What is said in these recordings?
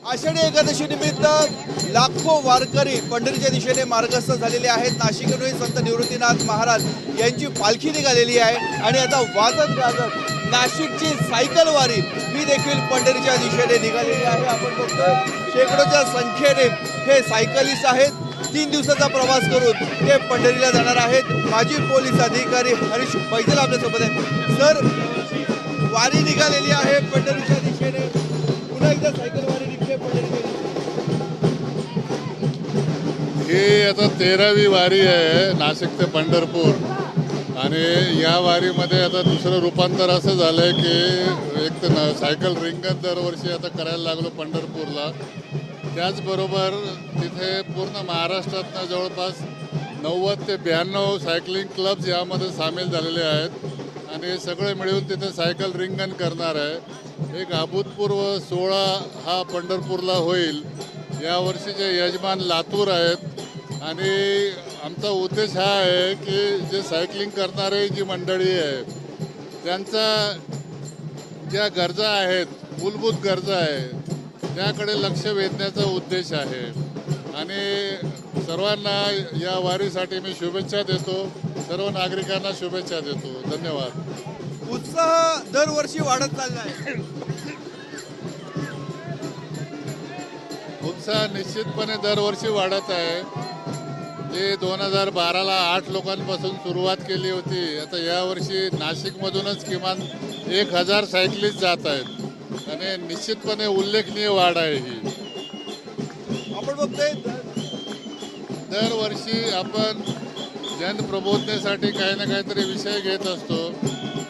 आषाढी एकादशी निमित्त लाखो वारकरी पंढरीच्या दिशेने मार्गस्थ झालेले आहेत। नाशिकहूनही संत निवृत्तीनाथ महाराज यांची पालखी निघालेली आहे आणि आता वाजत गाजत नाशिकची सायकल वारी ही देखील पंढरीच्या दिशेने निघालेली आहे। आपण बघतोय शेकडोच्या संख्येने हे सायकलिस्ट आहेत। 3 दिवसाचा प्रवास करून ते पंढरीला जाणार आहेत। माजी पोलीस अधिकारी हरीश पैजल आपल्यासोबत आहे। सर, वारी निघालेली आहे पंढरीच्या दिशेने, पुन्हा एकदा सायकल वारी निघते पंढरीच्या ही आता 13वी वारी आहे नाशिक ते पंढरपूर। आणि या वारीमध्ये आता दुसरं रूपांतर असं झालंय की एक तर सायकल रिंगण दरवर्षी आता करायला लागलो पंढरपूरला। त्याचबरोबर तिथे पूर्ण महाराष्ट्रातनं जवळपास 90 ते 92 सायकलिंग क्लब्स यामध्ये सामील झालेले आहेत आणि सगळे मिळून तिथे सायकल रिंगण करणार आहे। एक अभूतपूर्व सोहळा हा पंढरपूरला होईल। यावर्षीचे यजमान लातूर आहेत आणि आमचा उद्देश हा आहे की जे सायकलिंग करणारे जी मंडळी आहे त्यांचा ज्या गरजा आहेत, मूलभूत गरजा आहेत, त्याकडे लक्ष वेधण्याचा उद्देश आहे। आणि सर्वांना या वारीसाठी मी शुभेच्छा देतो, सर्व नागरिकांना शुभेच्छा देतो। धन्यवाद। उत्साह दरवर्षी वाढत चालला आहे। उत्साह निश्चितपणे दरवर्षी वाढत आहे। जे 2012ला 8 लोकांपासून सुरुवात केली होती, आता यावर्षी नाशिकमधूनच किमान 1000 सायकलिस्ट जात आहेत आणि निश्चितपणे उल्लेखनीय वाढ आहे ही। आपण बघतोय दरवर्षी आपण जनप्रबोधनेसाठी काही ना काहीतरी विषय घेत असतो।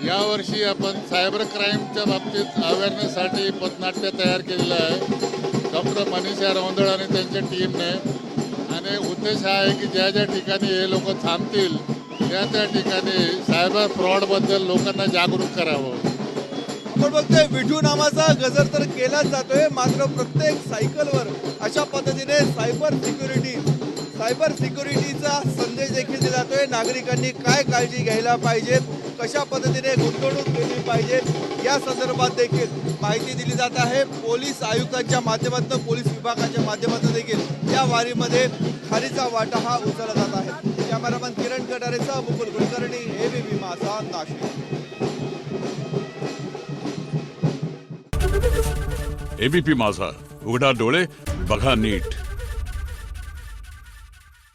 यावर्षी आपण सायबर क्राईमच्या बाबतीत अवेअरनेससाठी पथनाट्य तयार केलेलं आहे डॉक्टर मनीषा रौंदळ आणि त्यांच्या टीमने। आणि उद्देश हा आहे की ज्या ज्या ठिकाणी हे लोक थांबतील त्या ठिकाणी सायबर फ्रॉडबद्दल लोकांना जागरूक करावं। आपण बघतोय विठू नामाचा गजर तर केलाच जातोय, मात्र प्रत्येक सायकलवर अशा पद्धतीने सायबर सिक्युरिटीचा संदेश देखील दिला जातोय। नागरिकांनी काय काळजी घ्यायला पाहिजे, कशा पद्धतीने गुंतवणूक केली पाहिजे या संदर्भात देखील माहिती दिली जात आहे। पोलीस आयुक्तांच्या माध्यमातून, पोलीस विभागाच्या माध्यमातून देखील या वारीमध्ये खारीचा वाटा हा उचलला जात आहे। कॅमेरामन किरण कटारेचा मुकुल कुलकर्णी, एबीपी माझा, नाशिक। एबीपी माझा, उघडा डोळे बघा नीट।